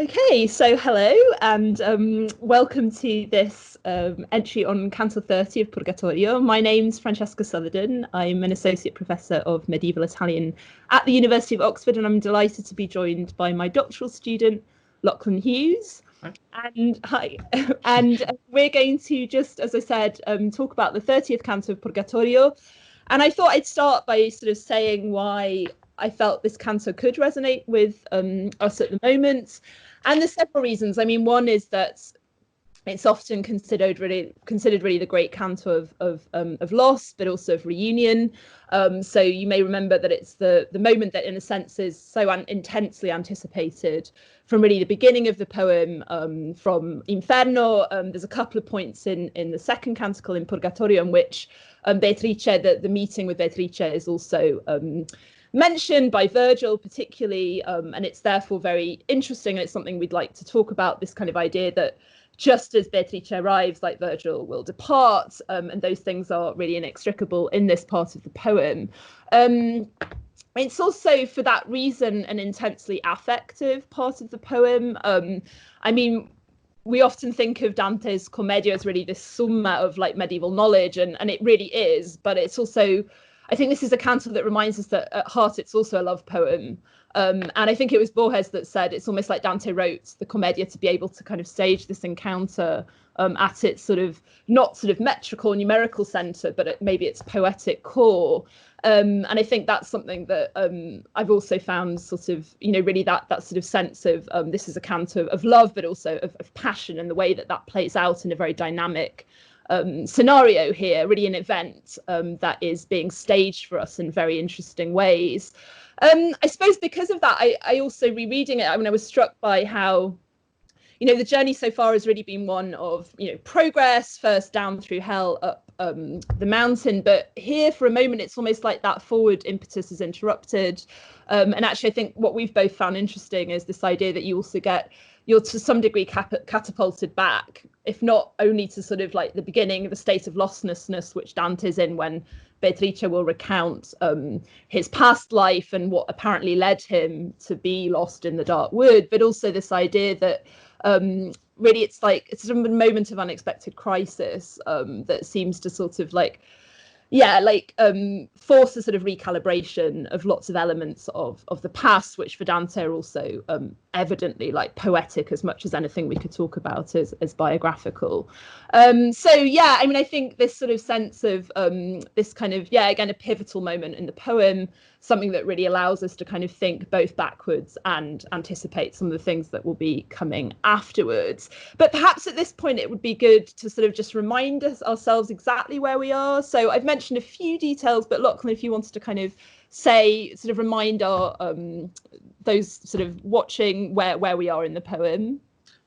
Okay, so hello and welcome to this entry on Canto 30 of Purgatorio. My name's Francesca Southerden. I'm an Associate Professor of Medieval Italian at the University of Oxford, and I'm delighted to be joined by my doctoral student, Lachlan Hughes. Hi. And we're going to just, as I said, talk about the 30th Canto of Purgatorio. And I thought I'd start by sort of saying why I felt this canto could resonate with us at the moment. And there's several reasons. I mean, one is that it's often considered really the great canto of loss, but also of reunion. So you may remember that it's the moment that, in a sense, is so intensely anticipated from really the beginning of the poem, from Inferno. There's a couple of points in the second canticle in Purgatorio in which Beatrice, the meeting with Beatrice, is also mentioned by Virgil particularly, and it's therefore very interesting, and it's something we'd like to talk about, this kind of idea that just as Beatrice arrives, like Virgil will depart, and those things are really inextricable in this part of the poem. It's also, for that reason, an intensely affective part of the poem. I mean, we often think of Dante's Commedia as really this summa of like medieval knowledge, and it really is, but it's also, I think this is a canto that reminds us that at heart it's also a love poem. And I think it was Borges that said it's almost like Dante wrote the Commedia to be able to kind of stage this encounter at its sort of, not sort of metrical, numerical centre, but at maybe its poetic core. And I think that's something that I've also found sort of, you know, really that sort of sense of this is a canto of love, but also of passion, and the way that that plays out in a very dynamic scenario here, really an event that is being staged for us in very interesting ways. I suppose because of that, I also, rereading it, I mean, I was struck by how, you know, the journey so far has really been one of, you know, progress, first down through hell, up the mountain, but here for a moment it's almost like that forward impetus is interrupted. And actually I think what we've both found interesting is this idea that you also get, you're to some degree catapulted back, if not only to sort of like the beginning of the state of lostness which Dante's in when Beatrice will recount his past life and what apparently led him to be lost in the dark wood, but also this idea that really it's like it's sort of a moment of unexpected crisis that seems to sort of like, yeah, like force a sort of recalibration of lots of elements of the past, which for Dante are also evidently like poetic as much as anything we could talk about as biographical. So yeah, I mean, I think this sort of sense of this kind of, yeah, again, a pivotal moment in the poem, something that really allows us to kind of think both backwards and anticipate some of the things that will be coming afterwards. But perhaps at this point, it would be good to sort of just remind ourselves exactly where we are. So I've mentioned a few details, but Lachlan, if you wanted to kind of say, sort of remind our those sort of watching where we are in the poem.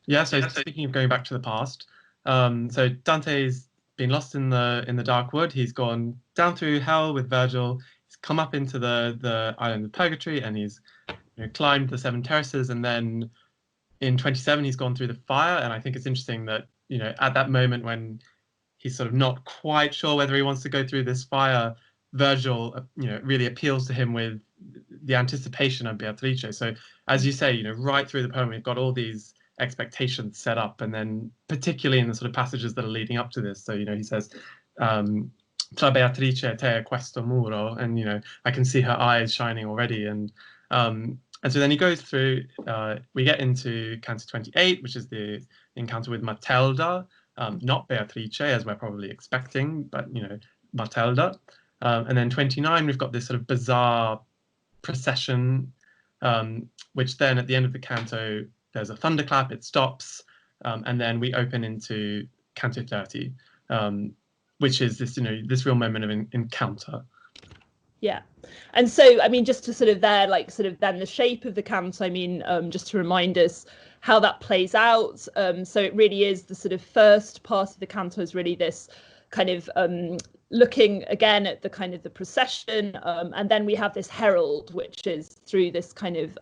Yeah, so speaking of going back to the past, so Dante's been lost in the dark wood. He's gone down through hell with Virgil. He's come up into the island of Purgatory, and he's, you know, climbed the 7 terraces, and then in 27 he's gone through the fire. And I think it's interesting that, you know, at that moment when he's sort of not quite sure whether he wants to go through this fire, Virgil, you know, really appeals to him with the anticipation of Beatrice. So as you say, you know, right through the poem, we've got all these expectations set up, and then particularly in the sort of passages that are leading up to this. So, you know, he says, tra Beatrice e te questo muro, and, you know, I can see her eyes shining already. And so then he goes through, we get into Canto 28, which is the encounter with Matilda, not Beatrice, as we're probably expecting, but, you know, Matilda. And then 29, we've got this sort of bizarre procession, which then at the end of the canto, there's a thunderclap, it stops, and then we open into Canto 30, which is this, you know, this real moment of encounter. Yeah. And so, I mean, just to sort of there, like sort of then the shape of the canto, I mean, just to remind us how that plays out. So it really is the sort of first part of the canto is really this kind of looking again at the kind of the procession, and then we have this herald, which is through this kind of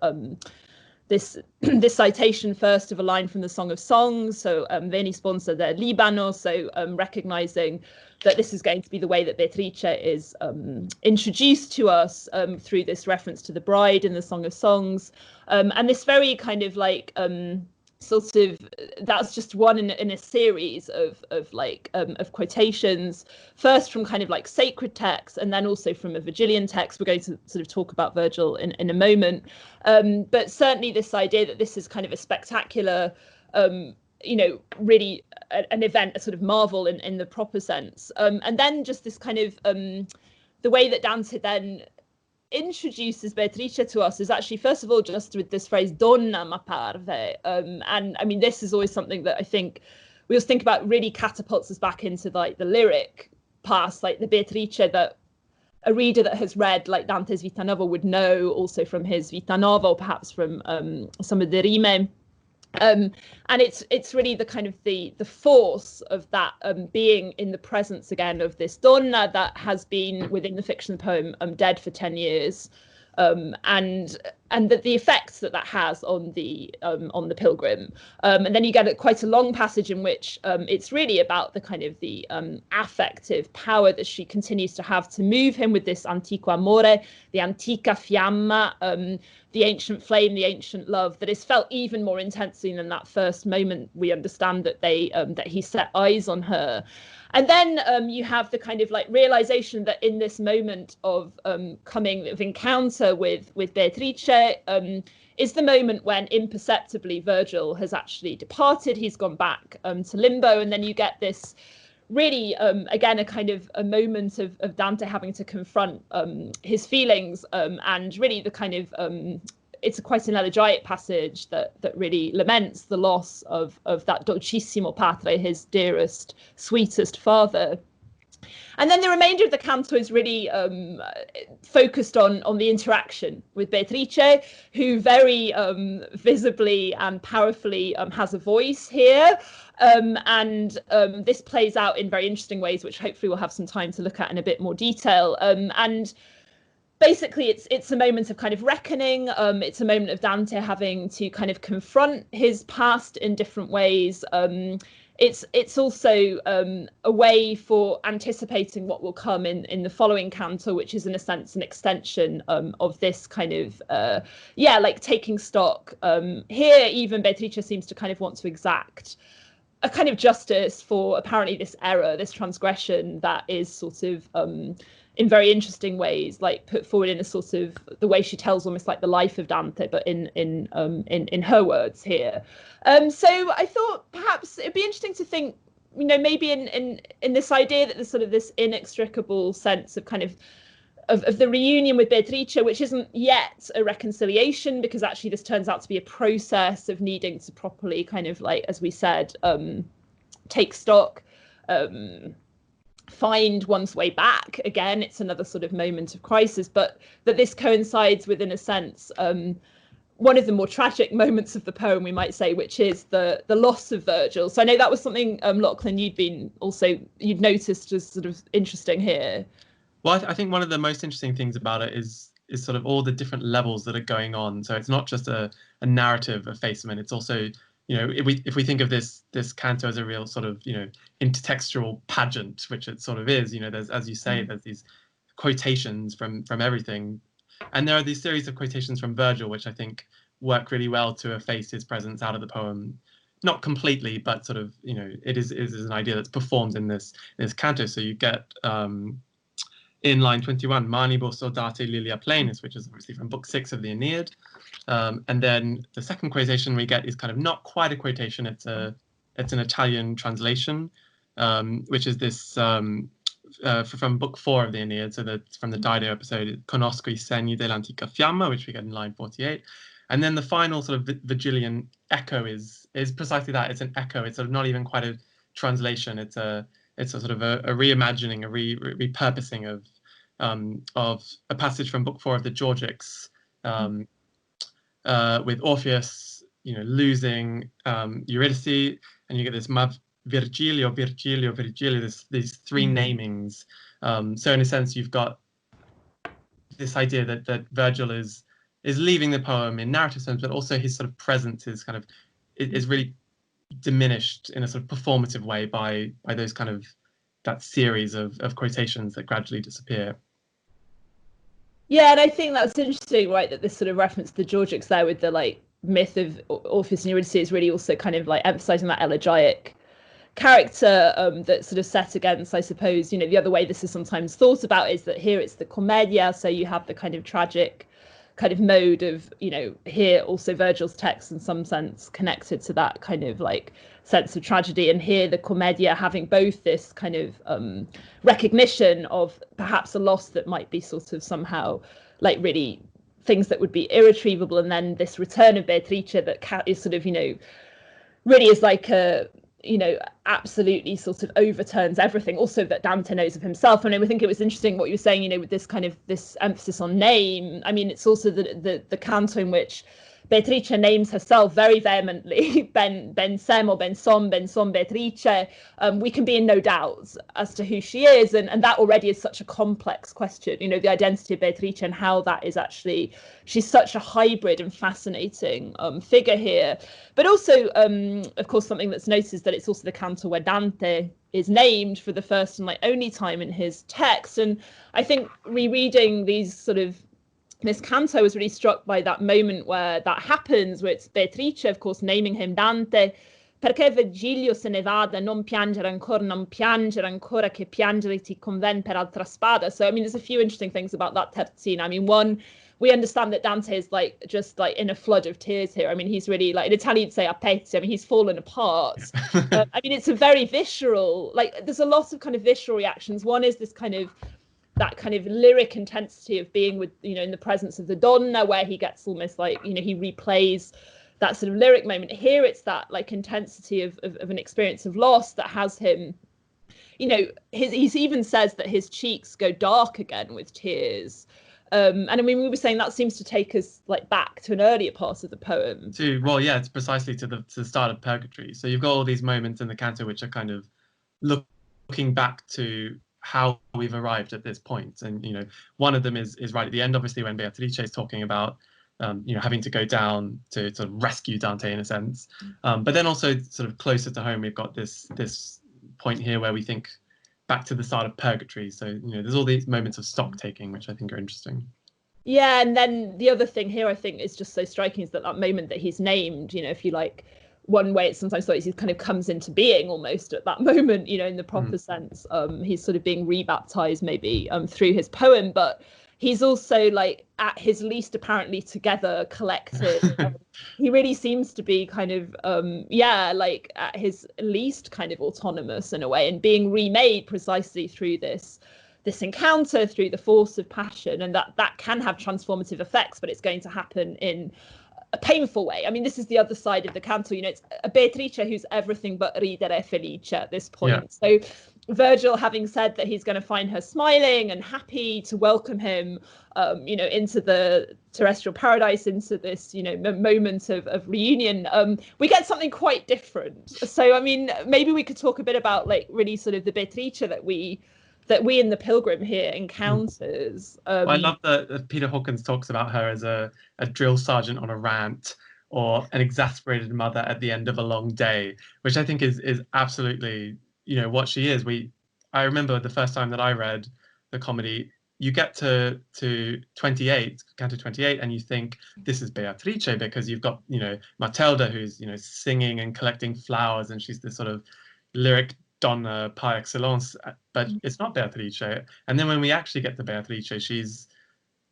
this this citation first of a line from the Song of Songs, so Veni sponsa del Libano, so recognizing that this is going to be the way that Beatrice is introduced to us through this reference to the bride in the Song of Songs, and this very kind of like sort of, that's just one in a series of quotations, first from kind of like sacred texts and then also from a Virgilian text. We're going to sort of talk about Virgil in a moment, but certainly this idea that this is kind of a spectacular, you know, really an event, a sort of marvel in the proper sense, and then just this kind of the way that Dante then introduces Beatrice to us is actually, first of all, just with this phrase "donna m'apparve," and I mean, this is always something that I think we always think about, really catapults us back into like the lyric past, like the Beatrice that a reader that has read like Dante's Vita Nova would know, also from his Vita Nova, or perhaps from some of the rime. And it's really the kind of the force of that being in the presence again of this donna that has been within the fiction poem dead for 10 years, and that the effects that has on the pilgrim, and then you get quite a long passage in which it's really about the kind of the affective power that she continues to have to move him with this antico amore, the antica fiamma, the ancient flame, the ancient love that is felt even more intensely than that first moment we understand that that he set eyes on her. And then you have the kind of like realization that in this moment of coming of encounter with Beatrice is the moment when imperceptibly Virgil has actually departed. He's gone back to limbo, and then you get this really again a kind of a moment of Dante having to confront his feelings, and really the kind of it's quite an elegiac passage that really laments the loss of that dolcissimo padre, his dearest, sweetest father. And then the remainder of the canto is really focused on the interaction with Beatrice, who very visibly and powerfully has a voice here. And this plays out in very interesting ways, which hopefully we'll have some time to look at in a bit more detail. And basically, it's a moment of kind of reckoning. It's a moment of Dante having to kind of confront his past in different ways. It's also a way for anticipating what will come in the following canto, which is in a sense an extension of this kind of like taking stock. Here, even Beatrice seems to kind of want to exact a kind of justice for apparently this error, this transgression that is sort of in very interesting ways, like put forward in a sort of the way she tells almost like the life of Dante, but in her words here. So I thought perhaps it'd be interesting to think, you know, maybe in this idea that there's sort of this inextricable sense of kind of the reunion with Beatrice, which isn't yet a reconciliation, because actually this turns out to be a process of needing to properly kind of like, as we said, take stock, find one's way back. Again, it's another sort of moment of crisis, but that this coincides with, in a sense, one of the more tragic moments of the poem, we might say, which is the loss of Virgil. So I know that was something, Lachlan, you'd noticed as sort of interesting here. Well, I think one of the most interesting things about it is sort of all the different levels that are going on. So it's not just a narrative effacement. It's also, you know, if we think of this canto as a real sort of, you know, intertextual pageant, which it sort of is, you know, there's, as you say, there's these quotations from everything, and there are these series of quotations from Virgil, which I think work really well to efface his presence out of the poem. Not completely, but sort of, you know, it is an idea that's performed in this canto. So you get in line 21, Manibus Audate Lilia Plenis, which is obviously from book 6 of the Aeneid. And then the second quotation we get is kind of not quite a quotation, it's an Italian translation, which is this from book 4 of the Aeneid, so that's from the Dido episode, Conosco I segni dell'antica fiamma, which we get in line 48. And then the final sort of Virgilian echo is precisely that. It's an echo. It's sort of not even quite a translation. It's a sort of a reimagining, a repurposing of a passage from book 4 of the Georgics, with Orpheus, you know, losing Eurydice, and you get this Virgilio, these three namings. So in a sense, you've got this idea that Virgil is is leaving the poem in narrative terms, but also his sort of presence is kind of is really diminished in a sort of performative way by those kind of that series of quotations that gradually disappear. Yeah, and I think that's interesting, right? That this sort of reference to Georgics there with the like myth of Orpheus and Eurydice is really also kind of like emphasizing that elegiac character that's sort of set against, I suppose, you know, the other way this is sometimes thought about is that here it's the commedia, so you have the kind of tragic kind of mode of, you know, here also Virgil's text in some sense connected to that kind of like sense of tragedy, and here the commedia having both this kind of recognition of perhaps a loss that might be sort of somehow like really things that would be irretrievable, and then this return of Beatrice that is sort of, you know, really is like a, you know, absolutely sort of overturns everything also that Dante knows of himself. And I think it was interesting what you were saying, you know, with this kind of this emphasis on name. I mean, it's also the canto in which Beatrice names herself very vehemently, Ben Sem or Ben Som Beatrice. We can be in no doubt as to who she is, and that already is such a complex question, you know, the identity of Beatrice and how that is actually, she's such a hybrid and fascinating figure here. But also, of course, something that's noticed is that it's also the canto where Dante is named for the first and like only time in his text. And I think rereading these sort of this canto, I was really struck by that moment where that happens, where it's Beatrice, of course, naming him Dante, perché Virgilio se ne vada, non piangere ancora che piangere ti conven per altra spada. So, I mean, there's a few interesting things about that terzina. I mean, one, we understand that Dante is like just like in a flood of tears here. I mean, he's really like, in Italian you'd say a pezzi. I mean, he's fallen apart. I mean, it's a very visceral, like there's a lot of kind of visceral reactions. One is this kind of that kind of lyric intensity of being with, you know, in the presence of the donna, where he gets almost like, you know, he replays that sort of lyric moment. Here it's that like intensity of an experience of loss that has him, you know, he even says that his cheeks go dark again with tears. And I mean, we were saying that seems to take us like back to an earlier part of the poem. Well, yeah, it's precisely to the start of Purgatory. So you've got all these moments in the canto which are kind of looking back to how we've arrived at this point. And, you know, one of them is right at the end, obviously, when Beatrice is talking about, you know, having to go down to sort of rescue Dante in a sense. But then also sort of closer to home, we've got this point here where we think back to the start of Purgatory. So, you know, there's all these moments of stock taking, which I think are interesting. Yeah, and then the other thing here I think is just so striking is that moment that he's named, you know, if you like, one way it's sometimes thought he kind of comes into being almost at that moment, you know, in the proper sense. He's sort of being rebaptized maybe through his poem, but he's also like at his least apparently together, collected. He really seems to be kind of like at his least kind of autonomous in a way, and being remade precisely through this encounter, through the force of passion, and that can have transformative effects, but it's going to happen in a painful way. I mean, this is the other side of the canto, you know, it's a Beatrice who's everything but ridere felice at this point. Yeah. So Virgil, having said that he's going to find her smiling and happy to welcome him, you know, into the terrestrial paradise, into this, you know, moment of reunion, we get something quite different. So, I mean, maybe we could talk a bit about like really sort of the Beatrice that we in the Pilgrim here encounters. Well, I love that Peter Hawkins talks about her as a drill sergeant on a rant, or an exasperated mother at the end of a long day, which I think is absolutely, you know, what she is. I remember the first time that I read the comedy, you get to 28, Canto 28, and you think this is Beatrice, because you've got, you know, Matilda, who's, you know, singing and collecting flowers, and she's this sort of lyric donna par excellence, but it's not Beatrice. And then when we actually get to Beatrice, she's,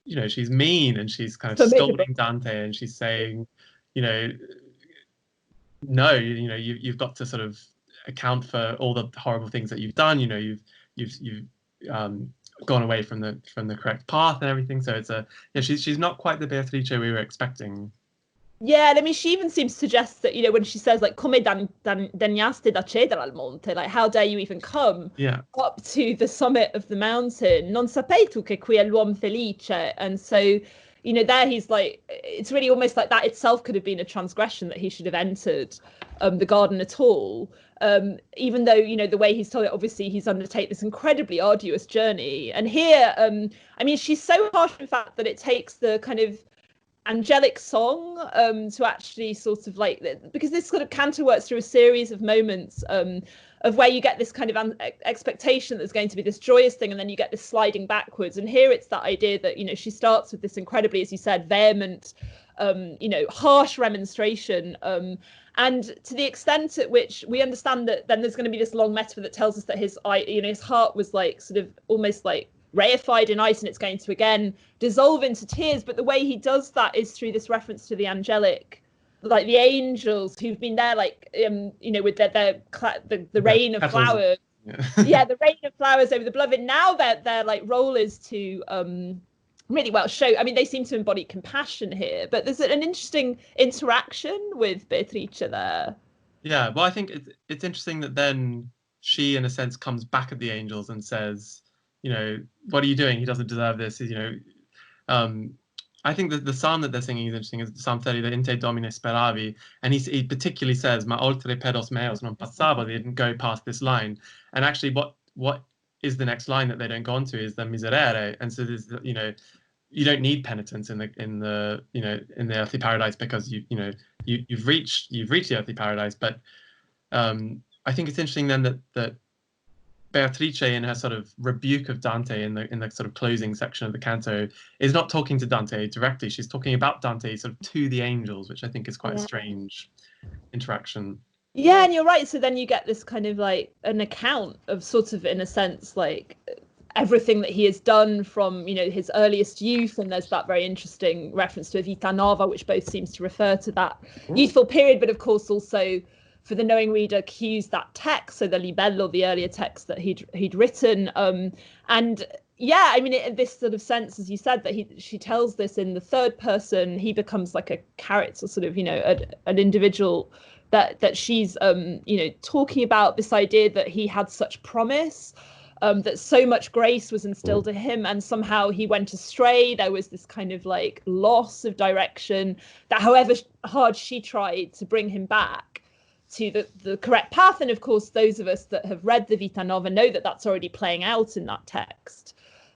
you know, she's mean, and she's kind of scolding Dante, and she's saying, you know, no, you know, you've got to sort of account for all the horrible things that you've done. You know, you've gone away from the correct path and everything. So it's she's not quite the Beatrice we were expecting. Yeah, and I mean, she even seems to suggest that, you know, when she says, like, come degnaste da cedere al monte, like, how dare you even come up to the summit of the mountain? Non sapei tu che qui è l'uomo felice? And so, you know, there he's like, it's really almost like that itself could have been a transgression, that he should have entered the garden at all. Even though, you know, the way he's told it, obviously he's undertaken this incredibly arduous journey. And here, I mean, she's so harsh, in fact, that it takes the kind of angelic song to actually sort of like, because this sort of canto works through a series of moments of where you get this kind of expectation that there's going to be this joyous thing, and then you get this sliding backwards. And here it's that idea that, you know, she starts with this incredibly, as you said, vehement, you know, harsh remonstration, and to the extent at which we understand that then there's going to be this long metaphor that tells us that his you know, his heart was like sort of almost like reified in ice, and it's going to again dissolve into tears. But the way he does that is through this reference to the angelic, like the angels who've been there, like you know, with the rain of flowers. Yeah, the rain of flowers over the beloved. Now their like role is to really well show, I mean, they seem to embody compassion here, but there's an interesting interaction with Beatrice there. Yeah, well, I think it's interesting that then she, in a sense, comes back at the angels and says, you know, what are you doing? He doesn't deserve this. You know, I think that the psalm that they're singing is interesting. Is Psalm 30, the Inte Domine speravi, and he particularly says, "Ma oltre pedos meos non passavo." They didn't go past this line. And actually, what is the next line that they don't go on to is the miserere. And so there's, you know, you don't need penitence in the you know, in the earthly paradise, because you've reached the earthly paradise. But I think it's interesting then that Beatrice, in her sort of rebuke of Dante in the sort of closing section of the canto, is not talking to Dante directly. She's talking about Dante sort of to the angels, which I think is quite a strange interaction. Yeah, and you're right. So then you get this kind of like an account of sort of, in a sense, like everything that he has done from, you know, his earliest youth. And there's that very interesting reference to a Vita Nova, which both seems to refer to that youthful period, but of course also, for the knowing reader, Hughes that text, so the libello, the earlier text that he'd written, and yeah, I mean, in this sort of sense, as you said, that she tells this in the third person. He becomes like a character, sort of, you know, an individual that she's you know, talking about this idea that he had such promise, that so much grace was instilled in him, and somehow he went astray. There was this kind of like loss of direction, that however hard she tried to bring him back to the correct path. And of course, those of us that have read the Vita Nova know that that's already playing out in that text.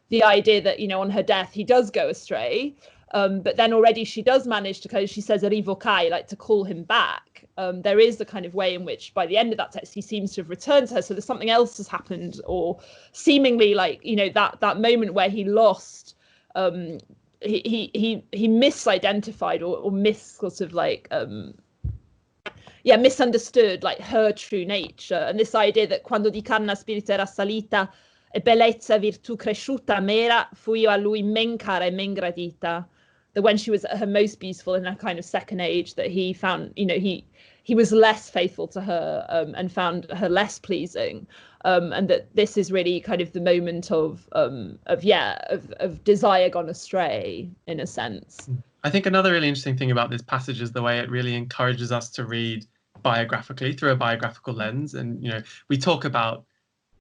The idea that, you know, on her death, he does go astray. But then already she does manage to kind of, she says, rivocai, like to call him back. There is the kind of way in which by the end of that text, he seems to have returned to her. So there's something else has happened, or seemingly like, you know, that moment where he lost, he misidentified or sort of like, misunderstood like her true nature. And this idea that quando di canna spirito era salita e bellezza virtù cresciuta mera, fu io a lui men cara e men gradita. That when she was at her most beautiful in her kind of second age, that he found, you know, he was less faithful to her, and found her less pleasing. And that this is really kind of the moment of desire gone astray, in a sense. I think another really interesting thing about this passage is the way it really encourages us to read biographically, through a biographical lens. And, you know, we talk about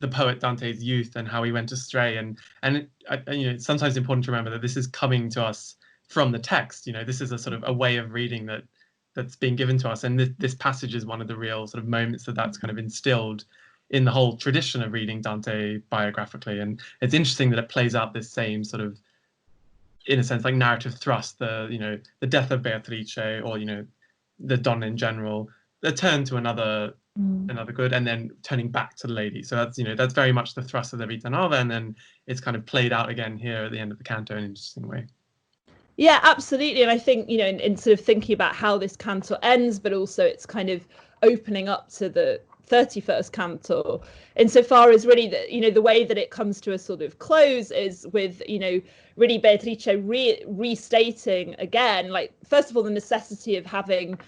the poet Dante's youth and how he went astray, and you know, it's sometimes important to remember that this is coming to us from the text. You know, this is a sort of a way of reading that's being given to us, and this passage is one of the real sort of moments that's kind of instilled in the whole tradition of reading Dante biographically. And it's interesting that it plays out this same sort of, in a sense, like narrative thrust, the death of Beatrice, or, you know, the Donna in general, the turn to another good, and then turning back to the lady. So that's, you know, that's very much the thrust of the Vita Nova, and then it's kind of played out again here at the end of the canto in an interesting way. Yeah, absolutely. And I think, you know, in sort of thinking about how this canto ends, but also it's kind of opening up to the 31st canto, insofar as really that, you know, the way that it comes to a sort of close is with, you know, really Beatrice restating again, like, first of all, the necessity of having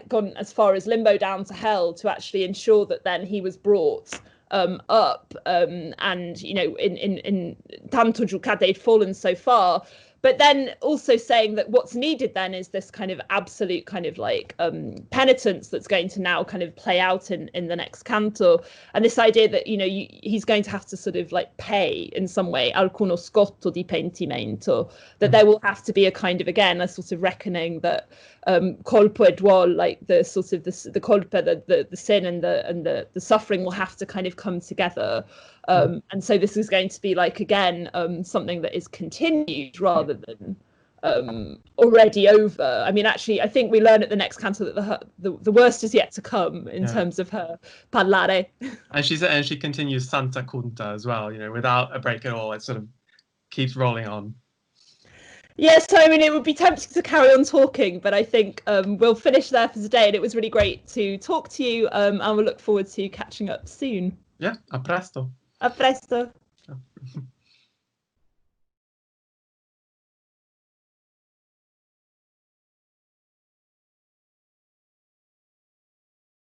gone as far as limbo, down to hell, to actually ensure that then he was brought up, and, you know, in tanto giucate, he'd fallen so far. But then also saying that what's needed then is this kind of absolute kind of like penitence that's going to now kind of play out in the next canto. And this idea that, you know, he's going to have to sort of like pay in some way, alcuno scotto di pentimento, that there will have to be a kind of, again, a sort of reckoning that colpo e duol, like the sort of the colpa, the sin and the suffering will have to kind of come together. And so this is going to be like, again, something that is continued rather than already over. I mean, actually, I think we learn at the next canto that the worst is yet to come in terms of her parlare. And she continues Santa Conta as well, without a break at all. It sort of keeps rolling on. Yes, I mean, it would be tempting to carry on talking, but I think we'll finish there for today. And it was really great to talk to you, and we'll look forward to catching up soon. Yeah, a presto. A presto.